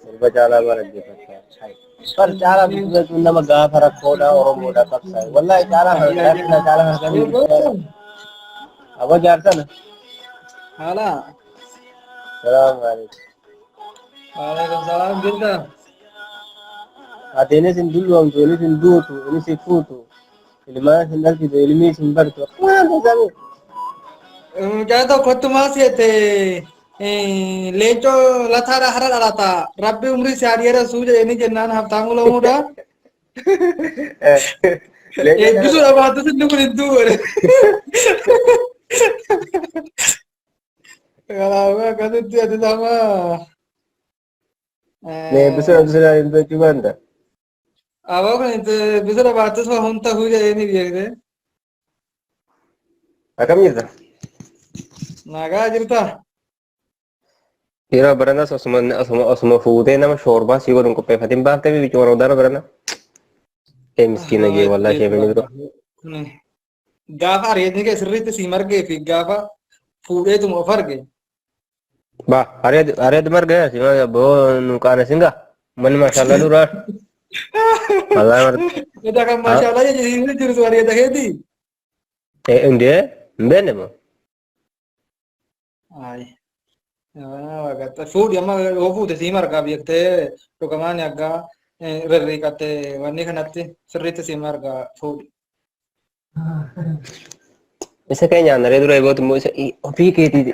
Sirba caalaa bareeffata. Par caalaa biqiltuu sun nama gaafa rakkoodha Oromoodha qabsaa'e. Wallahi caalaa kana jaartina caalaa kana kan Betul. Apa jaarsana? Hala. Salaamu alaikum. Waalaikumsalam Gilda. Ateenis hin dulloomtu, inis hin duutu, inis hin fuutu. Ilmaan hin dhalchitu, ilmiis hin bartu. Akkuma gosaame. Jatuh kottu masih lenco latara hara lalata. Rabbi umri sehari-hari suja ini jennan haftamu lo muda. Itu sudah batu sendu itu. Kalau gua kan itu ada sama. Nee, bisa itu juga anda. Apa kan itu bisa batu semua hunta huja ini dia gitu. Akam gitu. Naga cerita. Ira barana osuma fuutee nama shorbaa sii godhun qopheeffatiin baaftee bichuma rodaara barana. Miskiina gee wallaa ishee bini biro. Gaafa ariitii kee sirriitti si margee fi gaafa fuudheetuma of arge. Ba, ariyaati marga si ma boo nu qaana singa. Manni maashaallah duraa. Wallaahi marga. Kita kan masyaallah ya jadi jiru ariitii keeti. Indee hin beekne moo. Ay. Wagata fuudhi amma yoo fuute si margaa beektee dhugamaan yaggaa rirriiqattee wanni kanatti sirriitti si margaa fuudhi. Isa keenyaan naree dura eegootu immoo isa ofii keetiiti.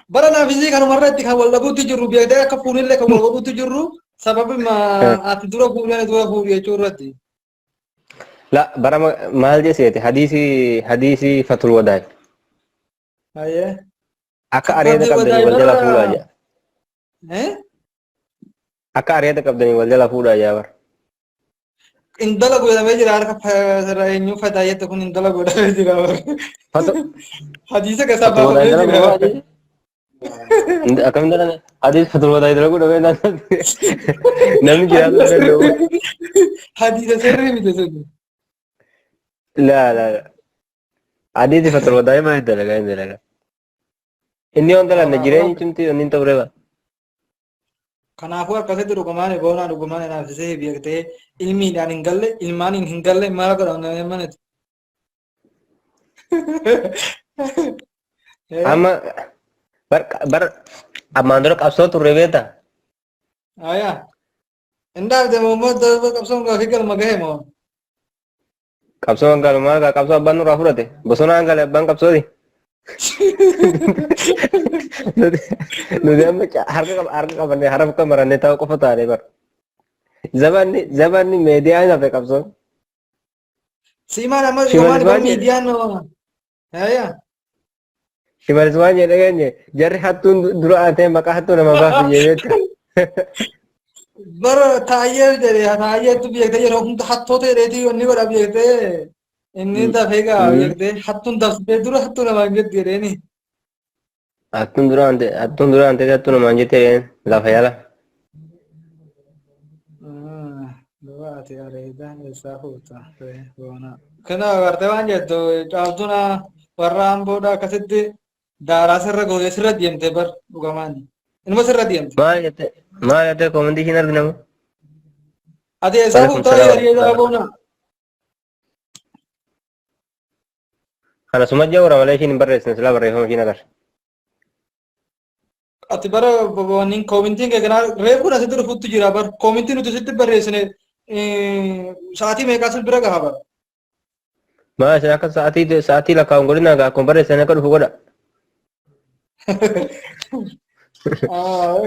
Bara naafisii kanumarratti kan wal dhabuutti jirru beektee akka fuunillee kan wal dhabuutti jirru sababi ati dura fuudhi jechuu irratti. La bara maal jeseete hadiisii fatul wadaay. Ayyee. Akka ariyaata qabdanii wal jala fuudhaa jaa. Akka ariyaata qabdanii wal jala fuudhaa jaa bara. Indala godhamee jira harka eenyu fataayyette kun indala godhamee jira bara. Hadiisa keessaa baafamee jira. Akkamitti dhala hadiis fatul wadaay dala godhamee namni jiraatu danda'u. Hadiisa sirrii miti sun. La. Hadiisi fatul wadaay maal dalagaa hin dalagaa. Inni on dalanne jireenyi cimti inni ta'uu reeba. Kanaafuu akkasitti dhugumaan naafisee beektee ilmiidhaan hin galle ilmaaniin hin galle maal godhamne manatti. Amma bar ammaan dura qabsoo turre beektaa? Ayaa. Indaaf deemummoo darba qabsoon gaafii galma gahe moo? Qabsoon galmaa qabsoo abbaan nurraa fudhate bosonaan gale abbaan qabsooti. Nuti amma harka qabannee harka marannee ta'uu qofa taane bar. Zabanni meediyaa hin hafe qabsoon. Siimaan amma dhugumaan miidiyaan ayaa. Shimalis waan jedhe geenye jarri hattuun dura aantee maqaa hattuu nama baasu jeebeetta. Bara taayyee jedhe taayyeetu beektee yeroo hunda hattoota jedheetii wanni godha beektee inni dafee gaa beektee hattuun dafee dura hattuu namaan jetti jedheeni. Hattuun dura aantee hattuu namaan jettee lafa yala. Dubaati areedaa eessaa fuuta boona. Kana agartee waan jettu caaltuun warra amboodha akkasitti daaraa sirra gootee sirra deemtee bar dhugamaan. Inuma sirra deemte. Maal jettee koomantii ishiin arginamu? Ati eessaa fuutaa areedaa boona. Kana suma jawra malee ishiin hin barreessine silaa barreeffama ishiin agarra. Ati bara wanni koomintiin keekanaa reefu kun asitti dhufuutti jira bar koomintiin nuti sitti barreessine sa'aatii meeqaa sin bira gaha bar. Maa isin akka sa'aatii lakkaa'uun godhina gaa akkuma barreessanii akka dhufu godha.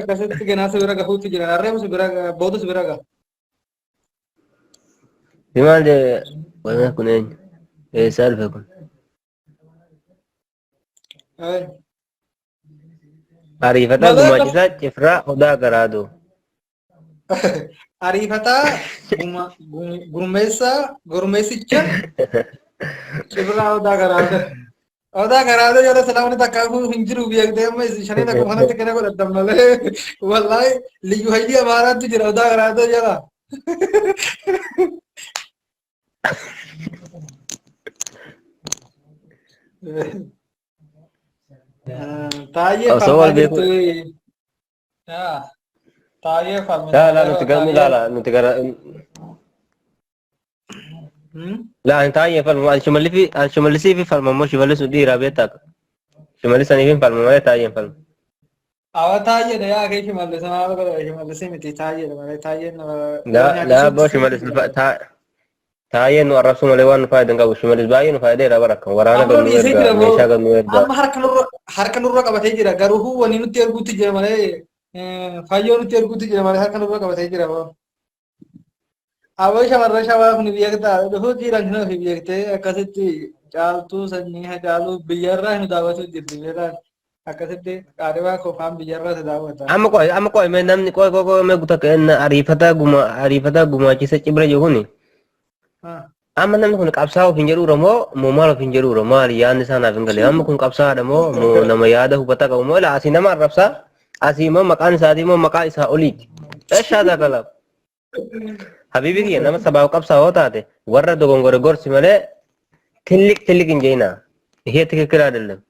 Akkasitti ganaa si bira gahuutti jira reefu si bira booda si bira gaha. Maal jee wanna kun eenyu? Eessaa dhufe kun? Ariifataa gumaachisaa cifraa odaa garaadoo. Ariifataa gurmeessicha cifraa odaa garaadoo. Odaa garaadoo yeroo salaamni takkaa hin jiru beektee amma shanii takka kanatti kana godhatan malee wallaahi liyyu hayyii amaaraatti jira odaa garaadoo jala. Taayee Osoo wal beeku Taayee لا لا falminaa نتقال لا taayee. لا نتقال لا انت هاي فيلم الشمالي في فيلم مو شمالي سودي رابطك شمالي سني في فيلم ما تاي فيلم Awa taayee dha yaa kee shimalli sanaa gara shimalli miti taayee dha malee taayee nama waa لا لا nyaachisuutti بو siiti شمالي jira. تاي انه الرسول مالي وان فايدن قبل شمالي باي انه فايده لا بركه ورانا قد Amma dhiisee نويرغا jira ميشا boo قد نويرغا amma harka nurra qabatee jira garuu wanni nutti erguutti jira malee fayyoo nutti erguutti jira malee harka nurra qabatee jira boo. Awwa shamarran shawaa kun beektaa dhufuu jiran hin ofi beektee akkasitti caaltuu sanyii hacaaluu biyyarraa hin daawwatu jirti beekaan akkasitti qaadhibaa qofaan biyyarraa si daawwata. amma koy me namni koy me gutak en arifata gumaachisa cibra johuni amma namni kun qabsaa of hin jedhuudha moo maal of hin jedhuudha maali yaadni isaa naaf hin galle amma kun qabsaadha moo nama yaada hubata qabu moo asii nama arrabsaa asii immoo maqaan isaatii moo maqaa isaa oliiti eeshaadha kalaaf habiibi kiyya nama sabaaf qabsaa yoo taate warra dogongore gorsi malee tillik hin jeenaa ishee tikikkiraa dallam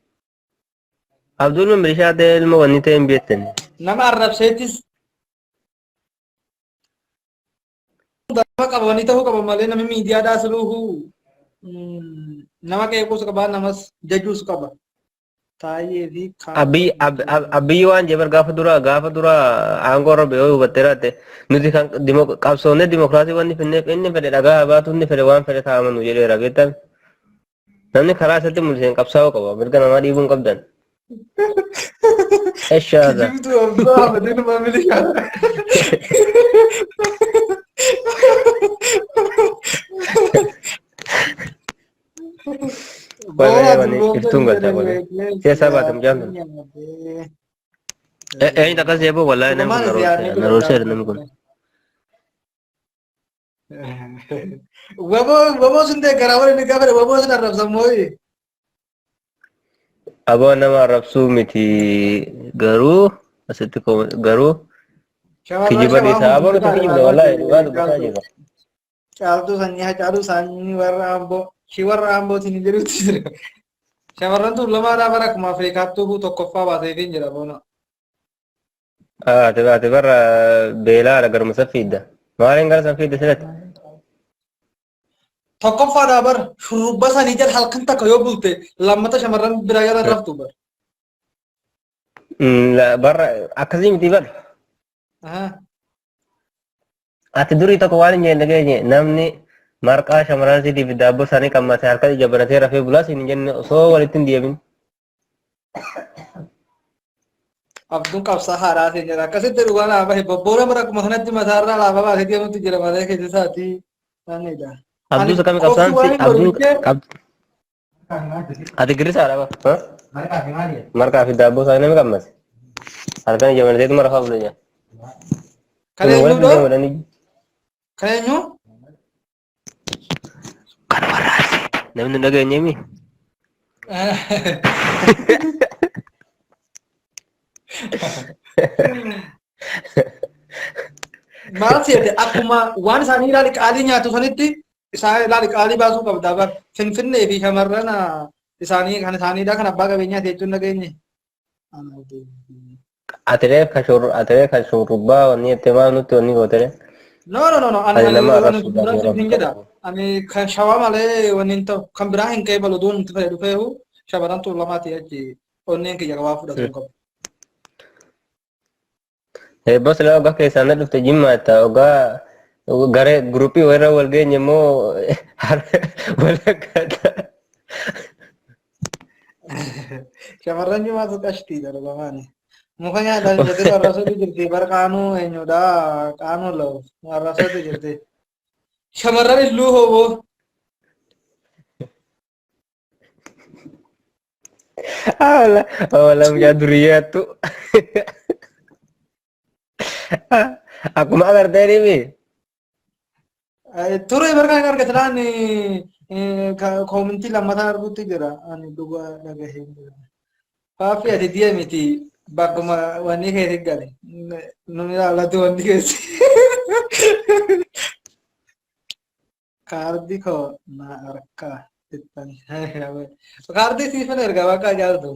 abduul milishaa ta'e ilma wanni ta'e hin beektan Nama arrabseettis nama qabanii ta'uu qaba malee namni miidiyaadhaa siluuhu nama qeequus qaba namas jajuus qaba. Taayee fi abiyyi waan jebar gaafa dura aangoo irra yoo hubattee raatte nuti kan qabsoonnee dimokiraasii wanni finneef inni fedhe dhagaa baatu inni fedhe waan fedhe taa'amanu jedheera beektan namni karaa isatti mul'iseen qabsaa'uu qaba mirga namaa dhiibuu hin qabdan. Eshaada. kijibtuu abbaa amadeen maamilishaa. Wala wani iftun galta wala. Siya batam jangan. Ini tak kasih apa wala nam kun narose nam kun. Wabo sunde garawal ni kabare wabo sun arab samoy. Abo nama Arabsu miti garu asitti ko garu kijiban isa abo nuti kijibna wallahi wala bukaji ba. Caaltu sanyi warra ambo shi warra ambo tini jirutti jira. Shamarran tun lamaadhaa bara akkuma Afrikaattuu tokkoffaa baatee fi jira boona. Ati barra beelaa garuma saffiidda. Maaliin gara saffiidda silatti? Tokkoffaadhaa bara shurrubba sanii jala halkan takka yoo bulte lammata shamarran biraa jala raftu bara. Barra akkasii miti bara. Ati durii tokko waan hin jenne geenye namni marqaa shamarran siitiif daabboo isaanii qammasee harka jabanatee rafee bulaas hin jenne osoo walitti hin deemin. Abduun qabsaa haaraa ta'e jira. Akkasitti dhugaa laa bahe bobboona bara akkuma sanatti mataarraa laafaa baatee deemutti jira malee keessa isaatii sanidha. Abduu sakami qabsaan si abduu ati girisaadha ba? Marqaa fi daabboo isaanii nama qammase. Harkaan jabanateetu rafaa bula jira. Kan eenyu doo? Kan eenyu? Kan warraasi. Namni dhageenye mi? Maal seete akkuma waan isaanii ilaali qaalii nyaatu sanitti isaan ilaali qaalii baasuu qabda bar finfinnee fi shamarran isaanii kan isaaniidha kan abbaa qabeenyaa jechuun dhageenye. Atilee kan shurrubbaa wanni itti maal nutti wanni gootere. No ani duratti hin jedha ani kan shawaa malee wanni hin ta'u kan biraa hin ka'e balu duun itti fayyadu fe'u shamarran tuur lamaati achi onneen kiyya qabaa fudhatu qabu. Bos la ogaa keessaan na dhufte jimmaa itta ogaa garee guruppii warra wal geenye immoo walakkaata. Shamarran jimaatu qashtiidha dhugamaani. Muka nyaataan jettee warraasootu jirti bar qaanuu eenyudha qaanuu la'u warraasootu jirti. Shamarran illuu hooboo. Wala mucaa duriyyaattu. Akkuma agartee dhimi. Ture barkaan hin argatan koomintii lammataa arguutti jira ani dhugaa dhagahee jira. Faafi ati diya miti bakkuma wanni keessa gale namni ilaallatu wanni keessa. Kaardi koo na harkaa jettani. Kaardi siifan erga bakka jaalatu.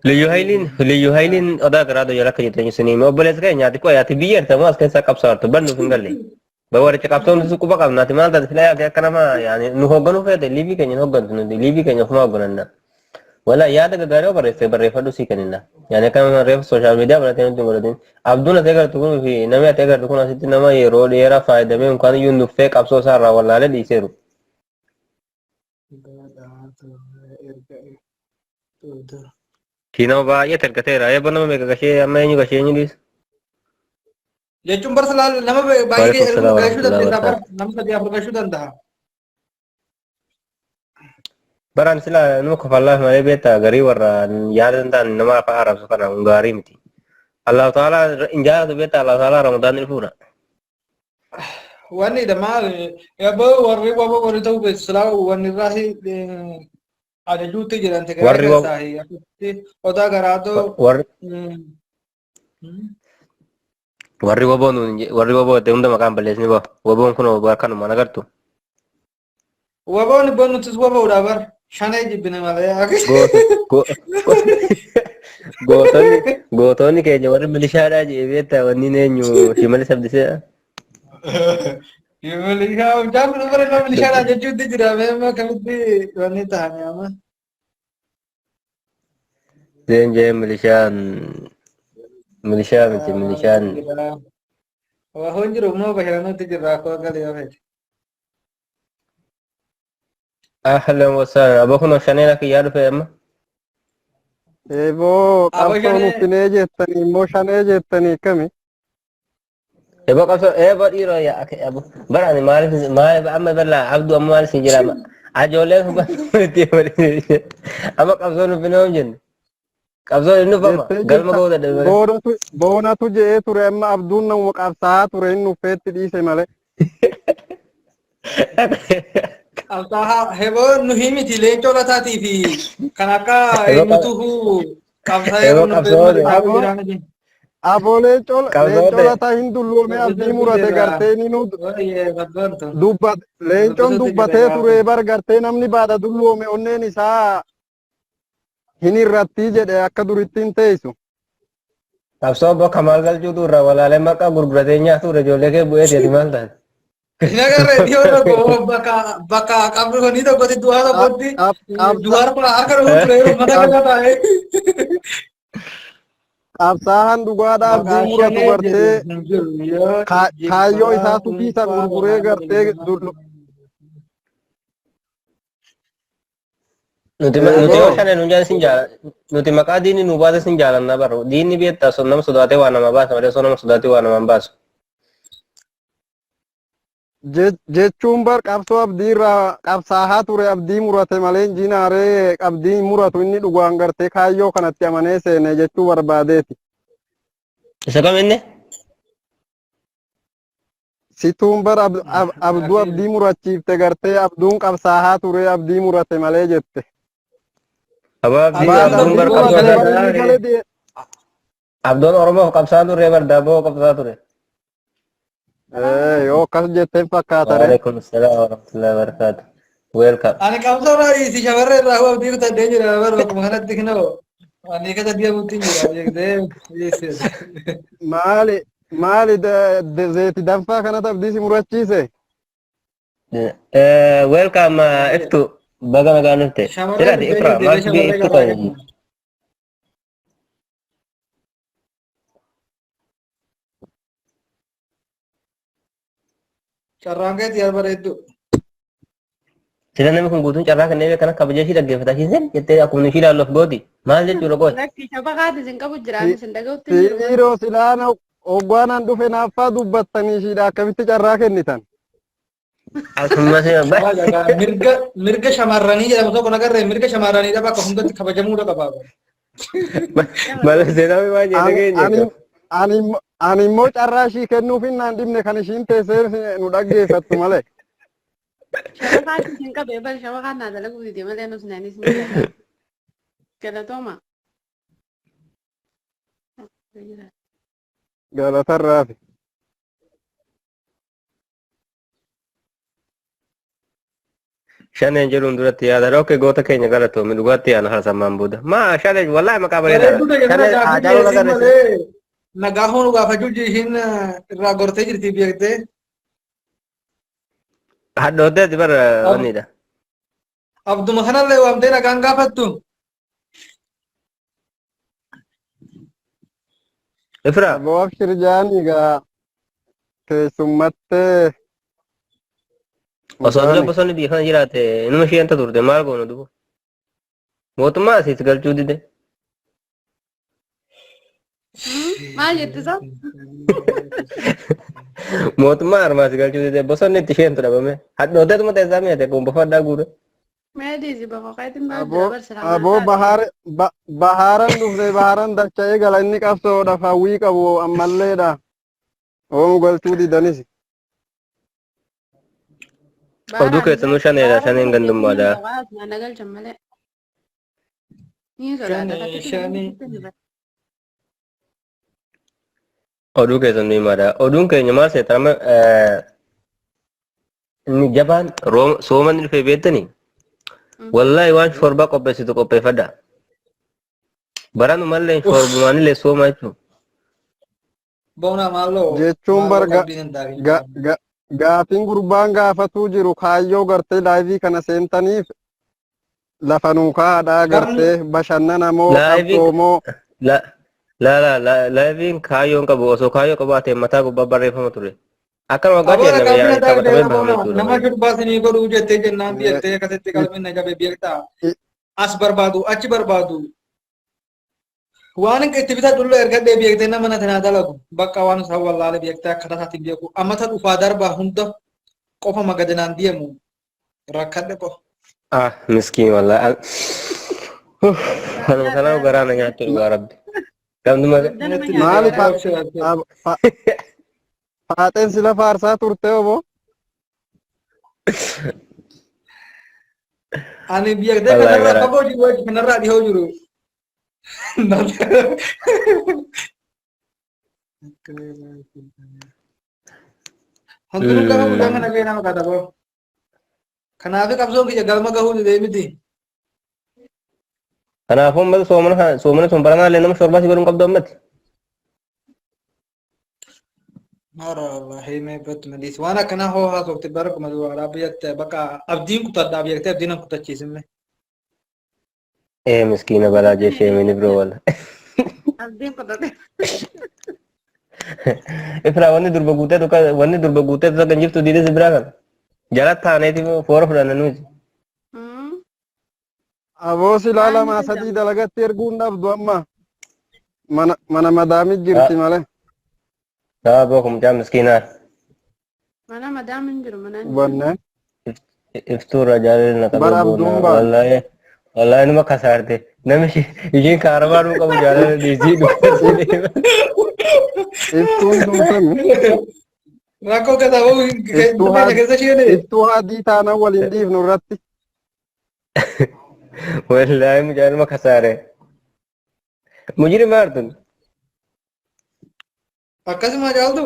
Liyyu hayliin odaa garaa doo jala akka jirtu suni immoo obboleessa kee nyaati koo yaati biyya erta as keessaa qabsaartu bannuuf hin galle. Bawwaricha qabsoon su quba qabnaati maal taate filaa yaake akka nama yaani nu hoogganuu feete liibii keenya hin hooggantu nuti liibii keenya ofuma hooggananna. Wala yaada gagaarii yoo barreeffadhu sii kenninna. Yaani akka reef sooshaal miidiyaa baratee nuti godhatin. Abduun ati agartu kun fi namni ati agartu kun asitti nama yeroo dheeraa fayyadamee yookaan iyyuu nuffee qabsoo isaa irraa wallaalee dhiiseeru. Kiinama baay'ee ergateera. Eebba nama meeqa gashee amma eenyu gashee eenyu dhiisa? Jechuun barsa nama baay'ee gashuu danda'a. Nama sadii afur gashuu danda'a. Baraan sila nama kofallaa malee beektaa garii warra yaada danda'an nama afaan arabsu kana gaarii miti. Allah Ta'ala in jaalatu beektaa Allah Ta'ala Ramadaan ni fuudha. Wanni dhammaa eebba warri ta'uu beektu silaa wanni irraa ajajuutti jedhamte gara keessaa odaa garaatoo warri woboo itti hunda maqaan balleessni boo woboon kun kanuma nagartu. Woboon ibboo nutis woboodha bar shanee jibbine malee gootonni keenya warri milishaadhaa jee beektaa wanni eenyu shimali sabdisee. Milishaa jaamu bara nama milishaadhaa jechuutti jira meemma kamitti wanni ta'anii amma. Zeenjee milishaan miti milishaan. Waan jiru immoo bashannutti jirra akkoo galee yoo fedhe. Ahlan wasahlan aboo kun shaneen akka yaa dhufe amma. Eeboo qabsoon uffinee jettanii immoo shanee jettanii kami? Eeboo qabsoo eeboo dhiiroo yaa aboo baraan maaliif amma bal'aa abduu amma maal siin jira ajooleen hubannuutti amma qabsoon uffinee hin jenne. Qabsoon inni ufama galma ga'uu dadhabee. Boonatu je'ee ture amma abduun nama qabsaa'aa ture inni uffeetti dhiise malee. Qabsaa'aa heboo nu himiti leencoo lataatii fi kan akka eenyutuhu qabsaa'ee kun nuffee Aboo leencoo lataa hin dulloome abdii murate gartee ni nu leencoon dubbatee ture bar gartee namni baadha dulloome onneen isaa hin irratti jedhe akka durittiin teessu. Qabsoo bakka maal galchuutu irraa walaalee maqaa gurguratee nyaatu ijoollee kee bu'ee teeti maal taate? Nagarree dhiyoo tokko bakka qabri hojii tokkotti du'aa tokkotti du'aa harka dhufu ture mana kana taa'ee. Qabsaahan dhugaadhaaf diimuratu gartee kaayyoo isaa tufiisa gurguree gartee Nuti shane nu jaan sin jaala nuti maqaa diinni nu baase sin jaalanna barru diinni beektaa sun nama sodaatee waa nama baasa malee sun nama sodaatee waa nama baasu. Jechuun bar qabsoo abdiirraa qabsaahaa ture abdii murate malee jinaaree abdii muratu inni dhugaan gartee kaayyoo kanatti amanee seene jechuu barbaadeeti. Isa kam inni? Situun bar abduu abdii murachiifte gartee abduun qabsaahaa ture abdii murate malee jette. Abduun Oromoof qabsaa ture bar daaboo qabsaa ture. Yoo akkas jetteen fakkaata. Waalaikum salaam wa rahmatullahi wa barakatuh. Welcome. Ani qabsoo raayisi shamarree irraa hoo abdii kutadhee jira bar bakkuma kanatti kinoo. Ani kata deemuutti jira jeektee. Maali zeeti danfaa kanatti abdii si murachiise? Welcome iftu baga nagaa nufte. Jiraati ifra maal bii iftu kan carraan keetti yaa bareeddu. Sila namni kun guutuun carraa kanneen kana kabajaa ishii dhaggeeffataa shiisen jettee akkuma ishii ilaalluuf gooti. Maal jechuudha gooti? Lakkicha baqaati isin qabu jiraan isin dhaga'utti jiru. Dhiiroo silaana hoggaanaan dhufe naaffaa dubbattanii ishiidha akkamitti carraa kennitan? Akkuma mirga shamarranii jedhamu tokko nagarree mirga shamarraniidha bakka hundatti kabajamuudha qaba. Mala seenaa waan jedhe keenya. Ani immoo carraa ishii kennuuf hinnaan dhibne kan ishiin teessee nu dhaggeeffattu malee. Shabaqaati isin qabe bal shabaqaan naa dalaguu dide malee nus naanis ni galatooma. Galatarraafi. Shanen jedhuun duratti yaada oke goota keenya galatoome dhugaatti yaana harsammaan booda. Maa shanen wallahi maqaa bareedaadha. Bareedduu ta'e Shanen gaafachuu haajaaluu dhiyeessiin lagarreesse. malee nagaa hoonu gaafachuu ishiin irraa gortee jirti beektee. Hadhootteeti bara wannidha. Abduma kanallee waamtee nagaan gaafattu. Ifra. Aboo abshir jaanii gaa keessummattee Osoo illee bosonni biyya kana jiraate inuma isheenta turte maal goonu dubu. Mootummaa asiis galchuu dide. Maal jettisa? Mootummaa armaas galchuu dide bosonni itti isheentu dhabame. Hadhootteetuma teessaa mi'ate gomba faddaa guure. Meediisi bakka kaayitiin baal aboo dabarsa aboo baharan dhufte baharan dacha'ee gala inni qabsoodhaaf hawwii qabu ammalleedha. Oomu galchuu didanis. Oduu keessanuu shaneedha shaneen gandummaadha. Nyaanna galchan malee. Ni sodaata. Oduu keessanuu himaadha. Oduun keenya maal seetarama inni jabaan soomanni dhufee beektanii. Wallahi waan shorbaa qopheessitu qopheeffadha. Baranu mallee shorbumaanillee sooma jechuudha. Boona maaloo. Jechuun gaafiin gurbaan gaafatuu jiru kaayyoo gartee laayivii kana seentaniif lafa nuukaadhaa gartee bashannana moo qabdoo moo. Laayiviin kaayyoon qabu osoo kaayyoo qabaatee mataa gubbaa barreeffama ture. Akkan waggaa keenya yaa'anii qabatamee bahame jechuudha. Nama jirbaasanii godhuu jettee jennaan biyyattii akkasitti qalbiin na jabe beektaa. As barbaadu achi barbaadu. Waan itti bitadhu ergadhee beektee nama na tanaa dalagu bakka waan isaan wallaale beektee akka tasaatiin beeku amma ta dhufaa darbaa hunda qofa magadanaan deemu rakkadhe qofa. Miskiin wallaahi. Kanuma kanaaf garaana nyaachuu dhugaa rabbi. Maali faaxeen sila faarsaa turte oboo? Ani beektee kanarraa fagoo jiru kanarraa dhihoo jiru. Hantuutu gaafa guddaa kana gahee nama kataboo. Kanaaf qabsoon kiyya galma gahuu didee miti. Kanaafuu ummata soomana sun baranaallee nama shorbaa si godhuun qabdu ummati. Mara himee battu maliis waan akkanaa hoo haasofte bara kuma duwwaadhaa biyyatte bakka abdiin kutadhaa biyyattee abdiin an kutachiisne. Miskiina balaa jeeshee mini biroo wala. Abdiin kutate. Ifraa wanni durba guutee tusa kan jirtu diides biraa kana. Jalatti taaneeti foora fudhanna nuti. Aboo silaa lamaa sadii dalagatti erguun dhabdu amma mana madaamit jirti malee. Daa boo kumcaa miskiinaa. Mana madaam hin jiru mana. Hubanneen. Iftuurra jaalala na Bara qabee abduun boona. Wallahi numa kasaarte. Namichi isheen kaaramaa nuu qabu jaalala dhiisii dhukkasii deema. Iftuun duutami. Rakkoo kataaboo keessa isheen. Iftuu haadii taanaan waliin dhiifnu irratti. Wallahi mucaan numa kasaare. Mujiri maartun. Akkasuma caaltu.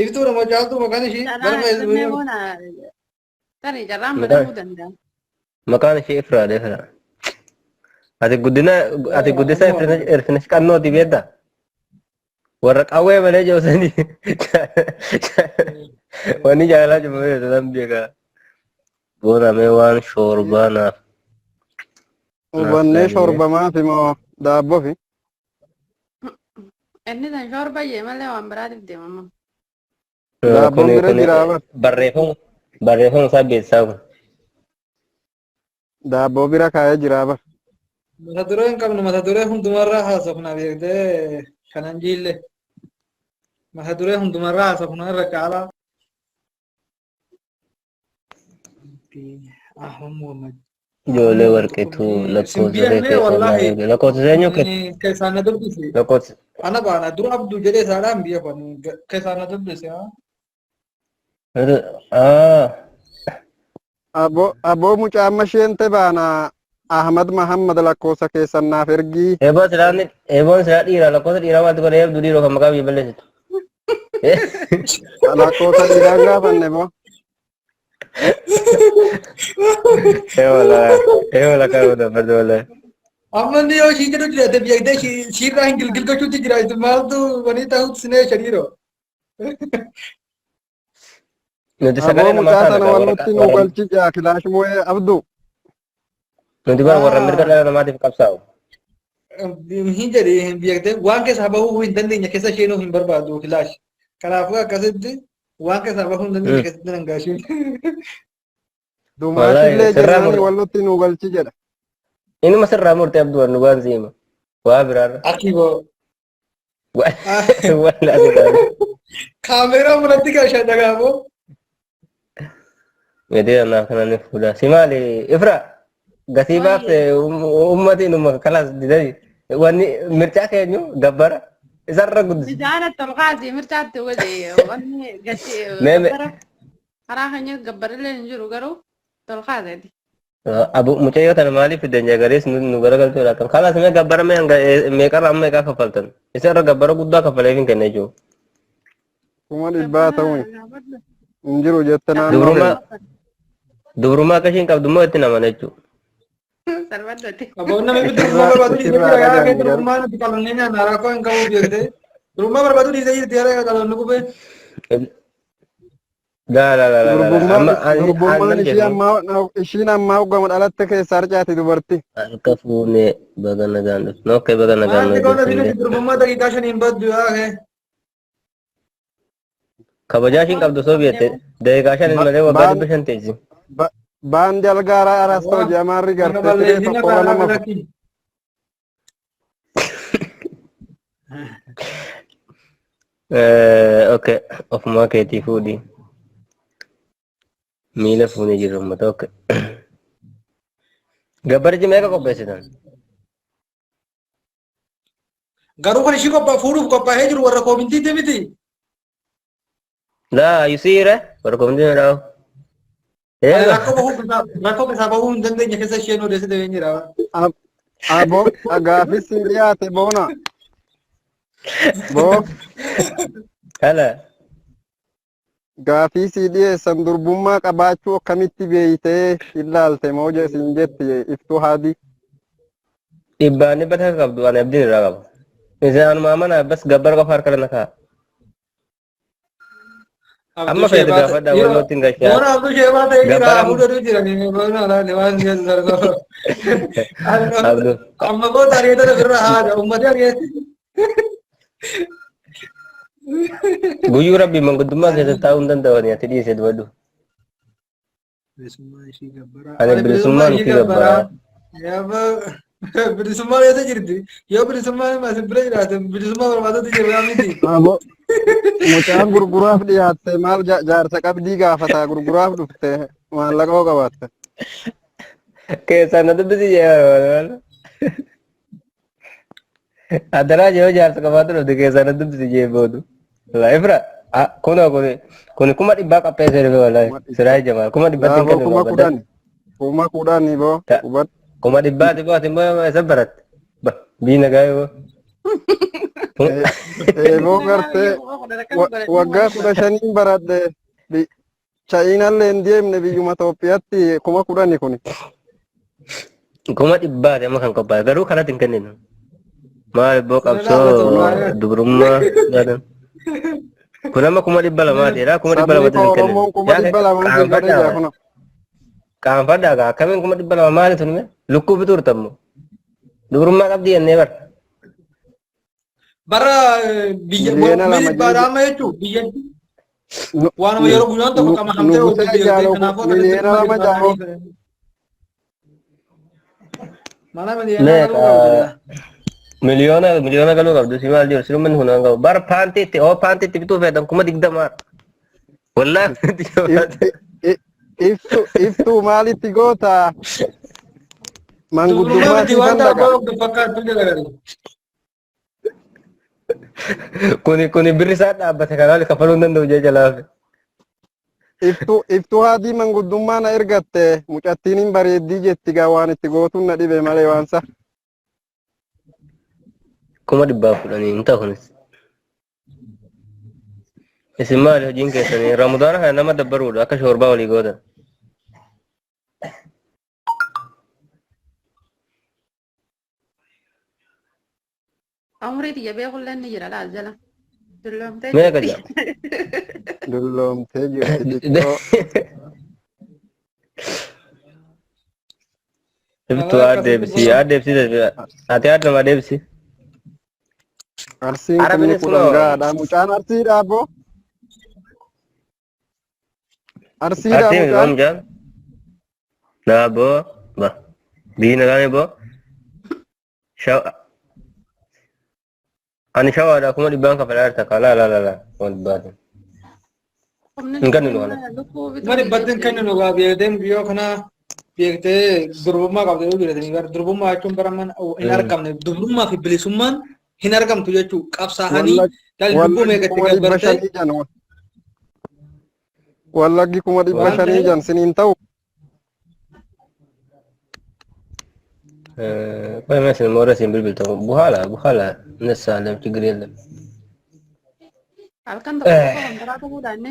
Iftuudha moo caaltu maqaan ishii galma Ilmee tani jarraan madamuu danda'a. Maqaan ishee Ifraadha Ifraa. Ati guddisa irfina qannooti beektaa? Warra qawwee malee joosanii wanni jaalalaa jiru beektu nan beekaa. Boonamee waan shoorbaa naaf. Hubannee shoorbamaa fi moo daabboo fi. Inni tan shoorbayyee malee waan biraatiif deemama. Daabboon bira jiraa barreeffama isaa beeksisaa kun. Daabboo bira kaayee jiraa bar. mata duree hin qabnu mata duree hundumarraa haasofna beektee kanan jiille mata duree hundumarraa haasofna irra caalaa. Ijoollee warqeetu lakkoofsa eenyu keessaan na dubbise. lakkoofsa Ana baana dura abduu jedhee isaadhaan biyya kun keessaan na dubbise. Aboo mucaa amma sheente baana Ahmad Muhammad lakkoofsa keessan naaf ergii. eeboon siraa dhiiraa lakkoofsa dhiiraa wanti godhee abduu dhiiroo kan maqaa biyya balleessitu. Lakkoofsa dhiiraa gaafanne moo. wala karu dabar wala. amma ni yoo shii jedhu jiraate beekdee shiirraa hin gilgilgachuutti jiraatu maaltu wanii ta'utti sinee shariiroo. Nuti Aboo sagalee namaa mucaa kana sana walnutti nu galchi jaa kilaash moo'ee abduu. nuti bara warra mirga dhala namaatiif qabsaa'u. Hin jedhe hin beekte waan keessaa bahuu hin dandeenye keessa isheenuu hin barbaadu kilaash. Kanaafuu akkasitti waan keessaa bahuu hin dandeenye keessatti nan gaashin. Dumaashillee jennaan walnutti nu galchi jedha. Inuma sirraa murtee abduu nu waan siima. Waa biraarra. Akiboo. Wala asiidhaan. Kaameeraa mul'atti gaashaa dhagaaboo. Gadi naaf kana ni fuudha. Si maali ifra gatii baafte uummatiin uumma kalaas didanii wanni mircaa keenyu gabbara isarra guddisa. Bijaana tolqaati mircaatti wali wanni gatii gabbara karaa keenya gabbarallee hin jiru garuu tolqaati. Abu mucayyoo tana maaliif fidan jagarees nu garagalchuu laatan kalaas mee gabbara meeqarra amma meeqaa kaffaltan isarra gabbara guddaa kaffaleef hin kenne jiru. Kuma dhibbaa ta'uun hin jiru jette naannoo. Dubrummaa akkashiin qabdu immoo itti nama jechuudha. Abboon namni durummaa barbaadu dhiisee jira yaa kee durummaa nuti qalannee nyaanna rakkoo hin qabu beekte durummaa barbaadu dhiisee jirti yaa qalannu qubee. Durbummaan ishiin ammaa hoggama dhalatte keessa harcaati dubartii. Harka fuunee baga nagaan dhufu. Nokkee baga nagaan dhufu. Waan xiqqoo durbummaa daqiiqaa shaniin baddu yaa kee. Kabajaa ishiin qabdu osoo beekte daqiiqaa shaniin malee waggaa dhibba shan teessi. Baan jalgaaraa arastoo jamaarri gartee siree tokko nama okay ofumaa keetii fuudhi miila fuunee jirru ummata okay gabbarichi meeqa qopheessitan garuu kan ishii fuudhuuf qophaa'ee jiru warra koomintiitti miti laa yusiire warra koomintii midhaawu rakkoo keessaa bahuu hin dandeenye keessa isheen odeessite been jira. Aboo gaafis hin dhiyaate boona. Boo. Hala. Gaafii si dhiyeessan durbummaa qabaachuu akkamitti beeytee ilaalte moo isin jetti iftuu haadii. Dhibbaan dhibba takka qabdu ani abdiin irraa qaba. Isaanuma mana bas gabbara qofa harka lana ka'a. Amma fayyadu gaafadha walumatti hin gashaa. Boona abduu sheebaa ta'e jira fuudhatu jirani boona alaani waan jedhu dargoo. Amma goota ariitaa irra haadha uummatni ariitii. Guyyuu rabbii manguddummaa keessa taa'uu hin danda'ani ati dhiisee dubadhu. Ani bilisummaa nuti gabbaraa. Bilisummaa keessa jirti. Yoo bilisummaa maasii bira jiraate bilisummaa barbaadatu jirra miti. Mucaan gurguraaf dhiyaatte maal jaarsa qabdii gaafataa gurguraaf dhufte maallaqa hoo qabaatte. Keessaan na dubbisi jee addanaa jee jaarsa qabaatu dhufte keessaan na dubbisi jee boodu. Ifra kun kuma dhibbaa qopheessee dhufe wallahi siraa jamaa kuma dhibbatti hin kennu. Kuma kudhanii boo hubadhu. Kuma dhibbaati boo ati immoo isa baratte biina gaayoo. Boo gartee waggaa 15 baradhe chaayinaallee hin deemne biyyuma Itoophiyaatti kuma 10 kuni. Kuma dhibbaati amma kan qophaa'e garuu kanatti hin kenninu. Maal boo qabsoo dubrummaa jedhan. Kun amma kuma 200 kuma 200 hin kenninu. Kuma 200 qaanfadhaa akkamiin kuma 200 maali tuni lukkuu biturtammo. Dubrummaa qabdii jennee bara. Bara biyya baadama jechuun biyya waan yeroo guyyaan tokko qama hamtee hojii kanaafuu miliyoona galuu qabdu si maal jiru sirumin kun qabu bara paantiitti bituu feetan kuma 20 wallahi iftuu maalitti goota manguddummaa si fallaqa. Kuni birri isaa dhaabbate kanaan kafaluu hin danda'u jee jalaafe. Iftuu haadii manguddummaa na ergatte mucattiin hin bareeddii jetti gaa waan itti gootuun na dhibe malee waan sa. Kuma 100 hin ta'u kunis. Isin maali hojiin keessanii ramadaana kana nama dabbaruudha akka shoorbaa walii gootan. Umrii tiyya beekullee ni jira laal jala. Dulloomtee Meeqa jirti. jaa? dulloomtee jirti xiqqoo. Iftuu adeemsi ati aadama adeemsi. Arsiin kunni Arabinis kudhan kunoo gaadha. Mucaan arsiidha abbo. Arsiidha arsiin mucaan. mucaan. Naa boo ba diina gaane boo. Ani shawaadha kuma dhibbaan kafalaa jirta kalaa laa kuma dhibbaati. Hin kennu nu kana. Mari baddin kennu nu gaa beekteen biyyoo kana beektee durbummaa qabdee biratanii gara durbummaa jechuun bara mana hin argamne durbummaa fi bilisummaan hin argamtu jechuu qabsaa'anii lubbuu meeqatti gabbartee. Wallaggi kuma dhibba shanii jan siniin ta'u. Qoy meeshaan moora siin bilbilta buhaala nessaalee ችግር የለም. Halkan tokko konkolaataa ta'uudhaan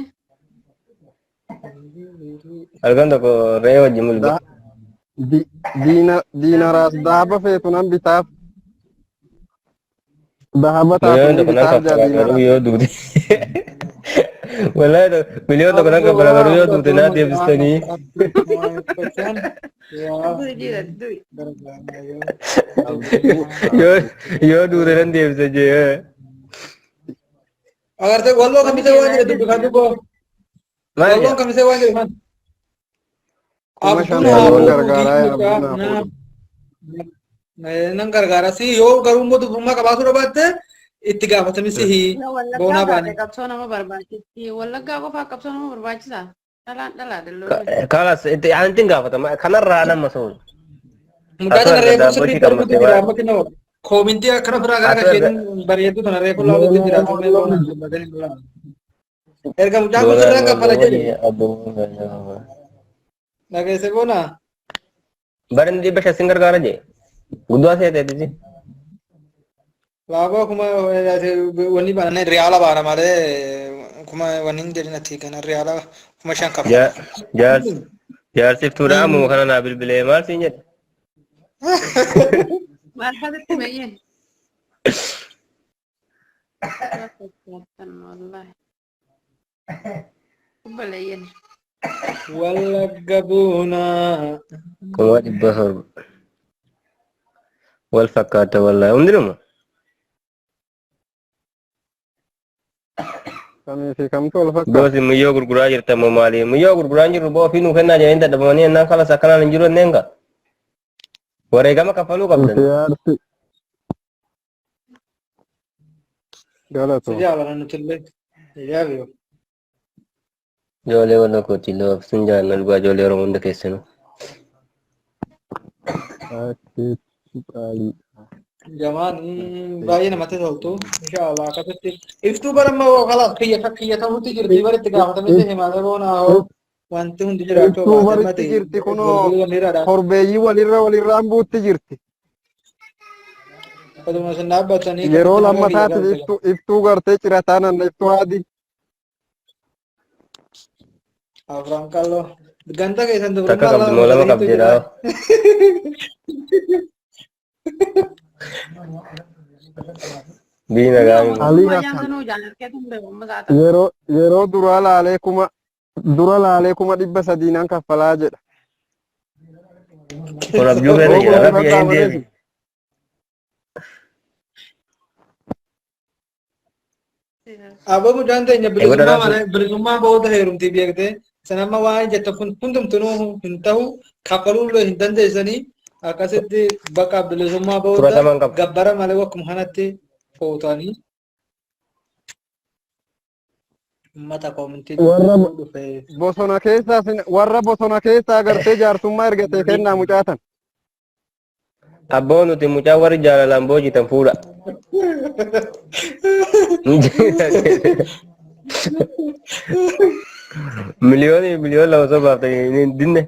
Halkan tokko re'ee wajjin mul'isa. Diinaraas daaba feetu nan bitaaf. Daaba taatu ni bitaaf jaa diinaraas. Yoo duute. Wallahi miliyoona tokko nan kaffala garuu yoo duute naa deebistanii. Yoo duute nan deebisa jee. Agartee walloo kamisee waan jedhe dubbifan dubboo. Walloon kamisee waan jedhe fan. Kuma shan gargaaraa yaa nan gargaara si yoo garuu immoo dubbummaa qabaachuu dhaabatte itti gaafatamisi boonaa baane. Qabsoo nama barbaachisa. Wallaggaa qofaa qabsoo nama barbaachisa. Dhalaa dalloo. Kalas itti aantiin gaafatama kanarraa nama soolu. Mucaa kana reefuu sirrii darbuutu jira amma kenna wal. Koomintii akkana firaa gara isheen bareedduu tana reefuu laaluutu jira turmee boona. Erga mucaan kun sirraa kaffala jedhe. Dhageesse boona. Barin dhibba shasin gargaara jee. Guddaa see ta'eeti. Laaboo kuma wanni baana riyaala baana malee kuma wanni hin jedhin ati kana riyaala kuma shan kaffala. Jaarsiftuudha ammoo kana naa bilbilee maal siin jedhe. Maal fa'aatti meeyyeen? Kubbaleeyyen. Wallagga buunaa. Kuma dhibba torba. Wal fakkaata wallahi hundinuma. Kamii fi kamtu wal fakkaata. Boosi muyyoo gurguraa jirta moo maali? Muyyoo gurguraa jirru boo ofii nuu kennaa jedhanii dadhabamanii ennaan kalas akkanaan hin jiru enneen gaa. Wareegama kaffaluu qabdan. Siyaarsi. Galatoo. Sijaalan nuti illee. Ijaabiyo. Ijoollee walla kooti loof sun jaallan dhugaa ijoollee Oromoo hunda keessanuu. Jamaan baay'ee namatti toltu. Inshaallah akkasitti. Iftuu baramma kalaas kiyyatamutti jirti baritti gaafatamee himalee boonaa hoo wanti hundi jiraachuu Iftuu baritti jirti kunoo korbeeyyii walirraan buutti jirti. Yeroo lammataatiif iftuu gartee cirataa nanna iftuu haadi. Afraan qalloo. Ganta keessan Takka qabdi moo lama qabdi jedhaa. Diina gaariin. Alii yeroo dura laalee kuma 300 kaffalaa jedha. Kun abjuu keessa jira rabbi hin deebi. Aboo mucaan teenya bilisummaa booda heerumtii beektee sanamma waan jette hundumtuu hin ta'u kaffaluu hin dandeessanii akkasitti bakka bilisummaa booda gabbara malee akkuma kanatti footanii uummata koomintii warra bosona keessaa gartee jaarsummaa ergatee kennaa mucaatan. Abboon nuti mucaa warri jaalalaan boojitan fuudha. Miliyoona lama sobaaf ta'e hin dinne.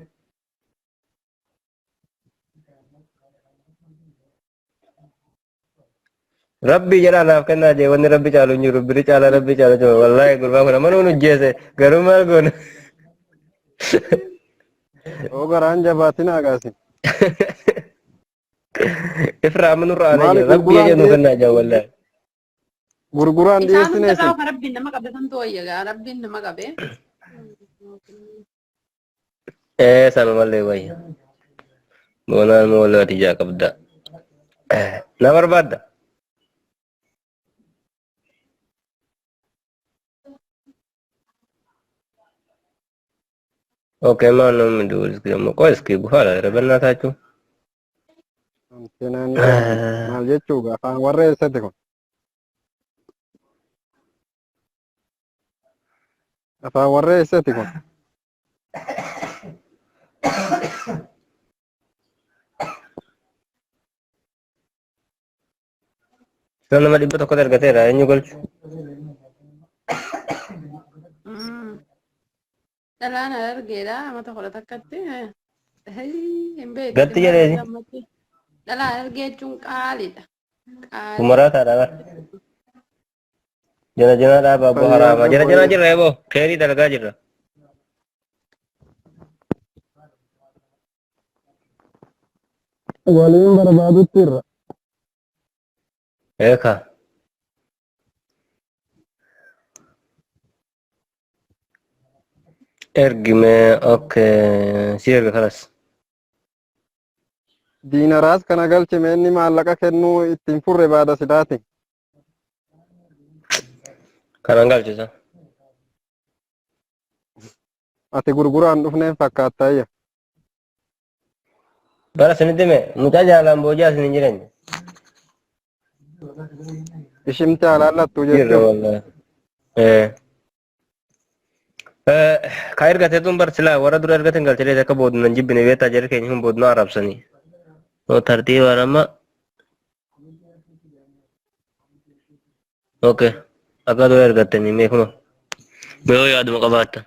Rabbi jedhaa naaf kennaa jee wanni rabbi caalu hin jiru biri caala rabbi caalu jiru wallaahi gurbaa kun amma nuun ujjeese garuu maal goona. Oo garaan jabaatin agaasin. Ifraa manurraa ana Maali jira rabbii jedhu kan naa jawwallaa. gurguraan Isaan hunda dhiyeessineesi. irraa rabbiin nama qabe santu wayya rabbiin nama qabe. Sana malee wayya. Boonaan moo walii ati jaa qabda. Na barbaadda. Oke maa namni du'u iski amma qoo iski gufaadha irra bannaa taachuu. Seenaan maal jechuudha afaan warra eessatti kun afaan warra eessatti kun Sana nama dhibba tokkotti argateera eenyu galchu. Dhalaan argeedha mata kola takkatti. Hin beeku. Gatti jedheeti. Dhalaan argee jechuun qaaliidha. Umaraa taadha bar. Jana jana dhaaba abbo haraama. Jana jana jirra eeboo keerii dalagaa jirra. waliin barbaadutti irra. Eeka. Ergime okay si erga kalas. Diinaraas kana galchime inni maallaqa kennuu ittiin furre baada sidaati. Kanan galchisa. Ati gurguraan dhufneen fakkaattaa Bara sinitti mee mucaa jaalaan boojaa isin hin jireenye. ishimti alaallattu Jirra jechuun wallahi. Ka ergate tun bar silaa warra dura ergaten galchee akka boodnan jibbine beektaa jarri keenya hin boodnaa arabsanii. Tartiibaan amma. Okay. Akka dura ergattanii mee kuma. Mee hoo yaaduma qabaatta.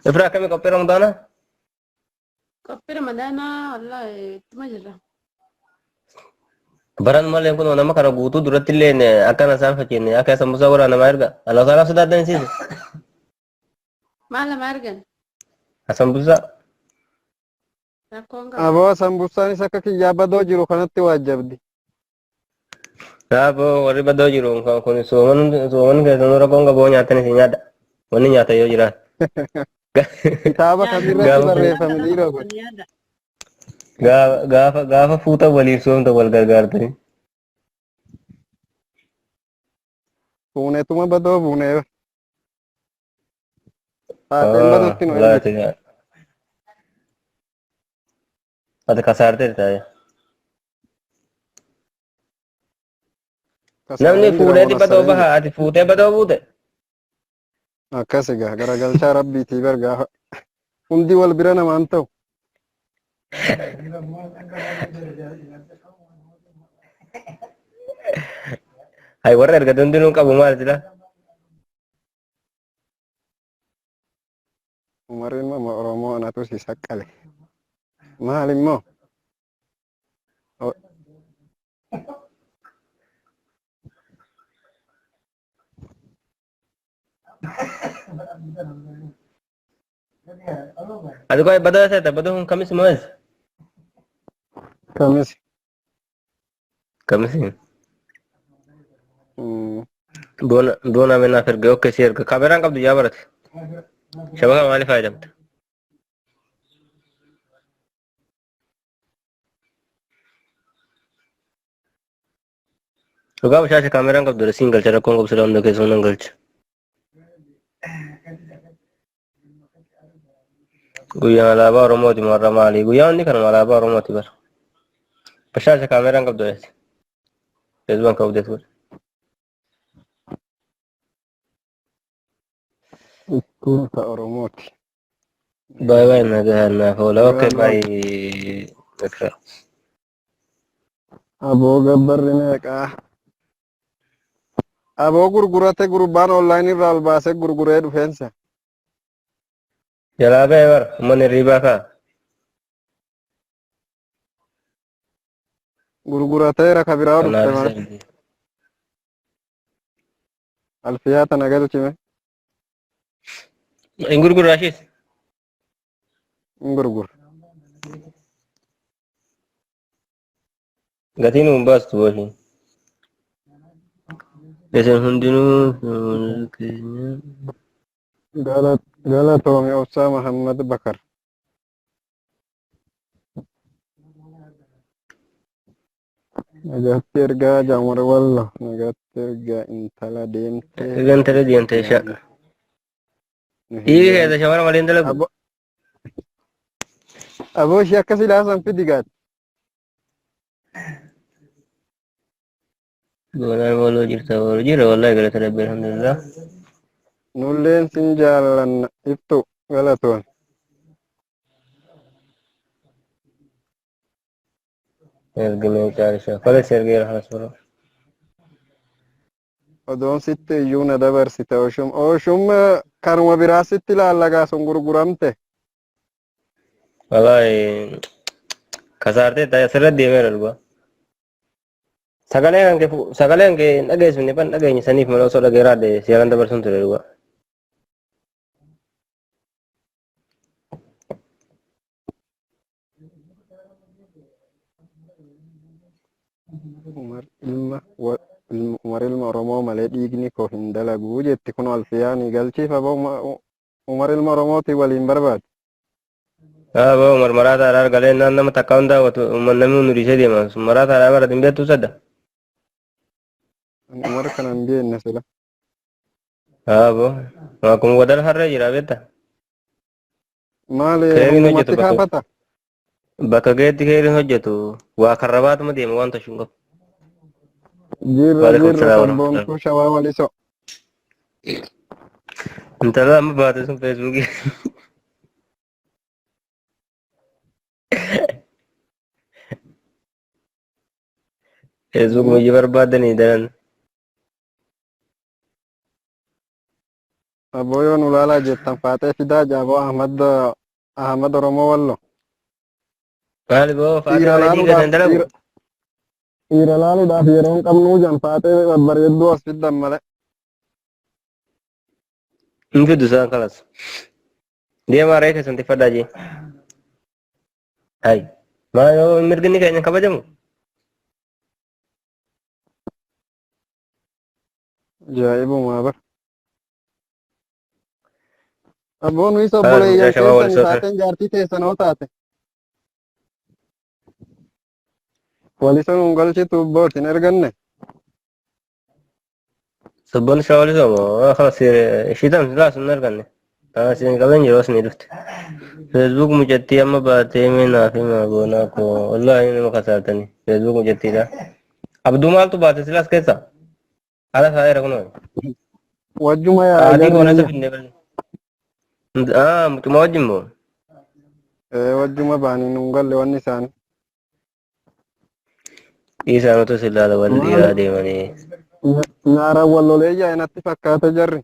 Ifraa akkamii qophii ramadaanaa? Qophii ramadaanaa wallahi ittuma jirra. Baran malee kun nama kana guutuu duratti illee akkana isaan fakkeenya akka sambusaa waraanamaa erga. Allah ta'ala sodaatan isiise. Maal lama argan? Sambusaa. Rakkoon qaba. aboo sambussaanis akka kiyyaa badoo jiru kanatti waajjabdi. Gaafoo warri badoo jiru kun sooman keessanuu rakkoon qaboo nyaatanis nyaadha. Wanni nyaata yoo jiraat. Kitaaba kamirratti barreeffame dhiiroo kun. Gaafa fuuta waliif soomta wal gargaartanii. Fuunetuma badoo fuunee. Haateen badootti nu ergite. Ati kasaartee taa'e. Namni fuudhee badoo baha ati fuutee badoo buute. Akkas egaa garagalchaa rabbiitii bargaafa. Hundi wal bira namaan ta'u. Hai warra ergate hundinuu qabu maal jira? Umariin mama Oromoo anatu si saqqale. Maal immoo? Ati kau badoo seeta badoo kamis mo'es. Kamis. Kamisi. Doona mena erge okke si erga kaameraan qabdu yaa barate. Shabaka maaliif fayyadamta? Dhugaa bishaasha kaameraan qabdu resiin galcha rakkoon qabsudha hunda keessa hundan galcha. Guyyaan alaabaa Oromooti marra maali? Guyyaan hundi kanuma alaabaa Oromooti bara. Bishaasha kaameraan qabdu reesi. Feesbuuk qabdu jechuudha. Tuuta Oromooti. Bye bye nagaan naaf oola. Okay bye. Ikra. Aboo gabbarri meeqaa? Aboo gurgurate gurbaan online irraa ol baasee gurguree dhufeensa. Jalaa ba'e bara uummanni riibaa kaa. Gurgurateera ka biraa dhufte malee. Alfiyaa tana galchime Ingurgur Rashid. hin gurgur. Gatiin uumbaas tuwaashi. Isin hundinuu Galatoomi Obsaa Mahammad Bakar. Nagaatti ergaa Jaamar Wallo. Nagaatti ergaa intala deemtee. gantara deemtee sha'a. Dhiiga keessa shamara malee hin dalagu. Aboo ishee akkasii laasan fidi gaati. Goonaan waloo jirta waloo jira wallahi galata rabbi alhamdulillah. Nulleen sin jaallanna ibtu galatoon. Ergamee caarishaa kale sergeera halas baroo. Odoon sitti iyyuu na dabarsite oshum. Oshum karuma biraa sitti laallagaa sun gurguramte. Wallahi kasaartee asirra deemeera dhugaa. Sagaleen kee hin dhageessifne ban dhageenye saniif malee osoo dhageeraa adde siyaalan dabarsuun ture dhugaa. Umar ilma Oromoo malee dhiigni koo hin dalaguu jetti kun Alfiyaanii galchiif aboo Umar ilma Oromooti waliin barbaadu. Aboo Umar maraataadhaan galee naan nama takka hun daawwatu namni nu dhiisee deema maraataadhaan bara hin beektu sadda. Umar kana hin beekne sila. Aboo akkuma wadal harree jira beekta. Maali Keeriin ummatti hojjetu kaafata? bakka geetti keeriin hojjetu waa karrabaatuma deema waan tashuun qabu. Jirra Waalaikum jirra salaam sabboontuu shawaa waliso. Intala amma baate sun feesbuukii. Feesbuuk hojii barbaadanii daran. Aboo yoo nu laalaa jettan faatee fidaa jaaboo Ahmad Oromoo Wallo. Maali boo faatee walii gasan dalagu. Dhiira laaluudhaaf yeroo hin qabnuu jan faatee babbareedduu as fiddan malee. Hin fiddu isaan kalas. Deemaa reefa santifadhaa jee. Hai. Maa yoo mirginni keenya kabajamu. Ajaa'ibumaa bar. Abboon nuyi obboleeyyan keessanii taateen jaartii teessanoo taate. Walisa nuun galchitu bootin erganne. Sabboon isaa waliso moo kalas shiitan silaa sun arganne. Siin qaben yeroo isin dhufte. Feesbuuk mucattii amma baatee meenaa fi maagoonaa koo wallaahi nama kasaartanii. Feesbuuk mucattiidha. Abduu maaltu baate silaas keessa? Haala isaa jira kunoo. Wajjuma yaa Adii koonasa finne bali. Mucuma wajjin moo? Wajjuma baanii nuun galle wanni isaanii. Isaanota silaala wal dhiiraa deemanii. Nyaara wallolee jaa'inatti fakkaata jarri.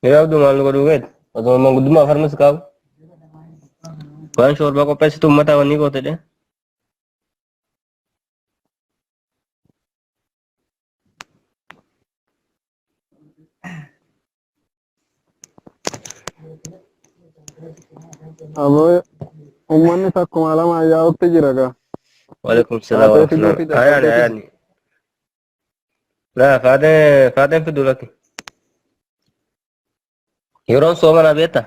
Yeroo abduu maal nu godhuu geet? Otoo manguddummaa farmas qaabu. Waan shoorbaa qopheessitu uummataa wanni gootedhe. Aboo uummanni takkuma lama yaa'utti jira gaa. Waalaikum salaam wa rahmatullahi. Ayaani. Laa faateen fiduu lakki. Yeroon soomana beekta?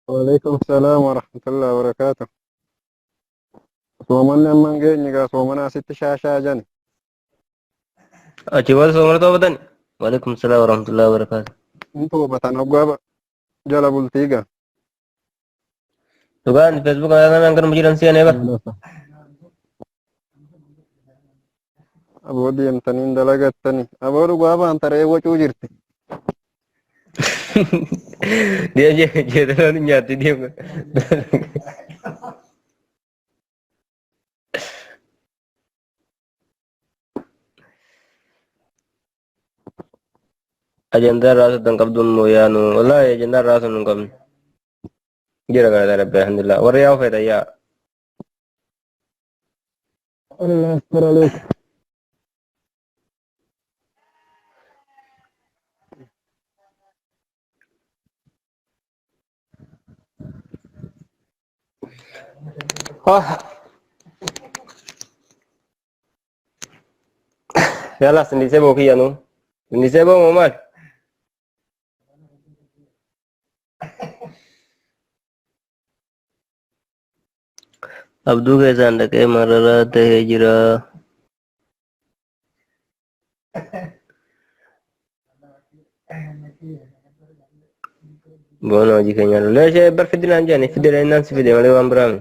Waalaikum salaam wa rahmatullahi wa barakaatu. Soomanni amman geenye gaa soomana asitti shaashaa jani. Achi wal soomana toobatani? Waalaikum salaam wa rahmatullahi wa barakaatu. Inni toobatan hoggaa jala bultii gaa. Dhugaan feesbuuk kanaan kan jiran seenee bar. Aboo deemtanii dalagattanii. Aboo dhugaa baan taree wacuu jirti. Dia jeedalaan nyaatti deema. Ajandaa raasu tan qabduun moo yaanu wallahi ajandaa raasu nun qabne. Jira gara rabbi alhamdulillah. Warri yaa fayda yaa. Allah astara leeku. Wah, yalla sendiri boki ya nu. Sendiri bo Muhammad. Abdul ke sana ke marara teh jira. Bono jika nyalu. Lepas berfidilan aja nih, fidilan nanti fidilan lewat beram.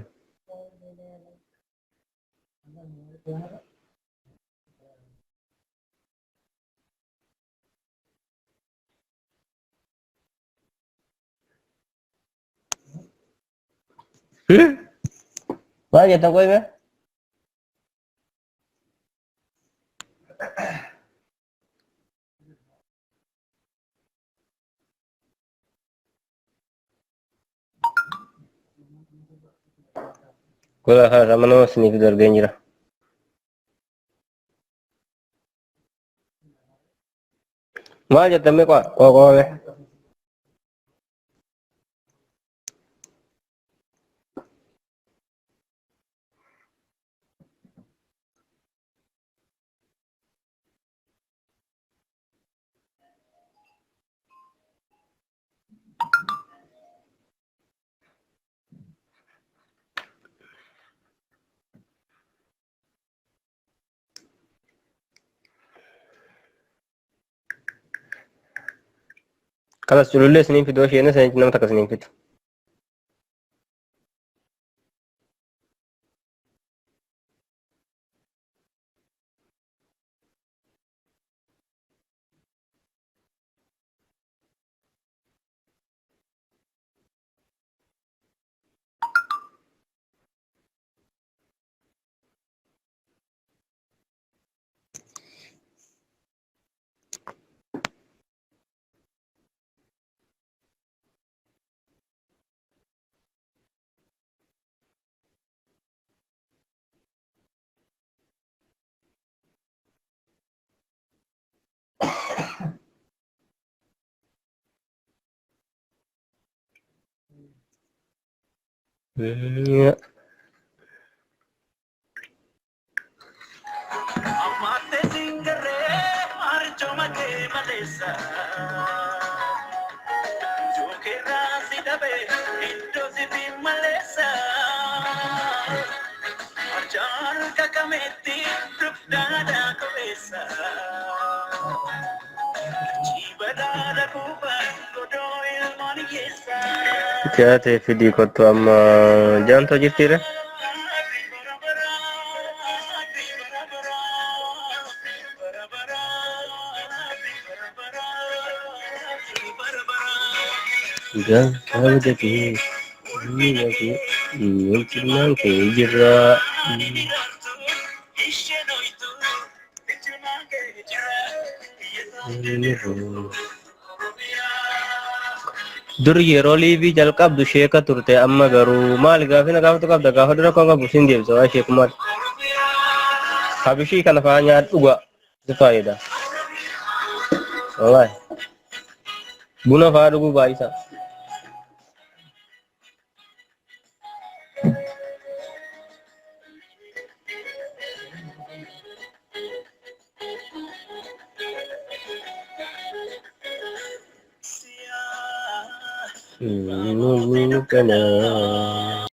Wah, jatuh kau ya? Kau lah sama nama sini fidilan genjira. Wah, jatuh me kau ya? Kalau sudah sini video sini saya cuma tak sini video. Ya. क्या थे फिदी को तो हम जान तो जितने रहे जान अब देखी ये लगी ये चुना के जरा dur yeroo liivii jalqabdu sheeka turte amma garuu maali gaafina gaafatu qabda gaafa dura konga busin deebisa waa sheekumaal habishii kana faa nyaadhu dhuga si faayida wallahi buna faa dhuguu baay'isa kana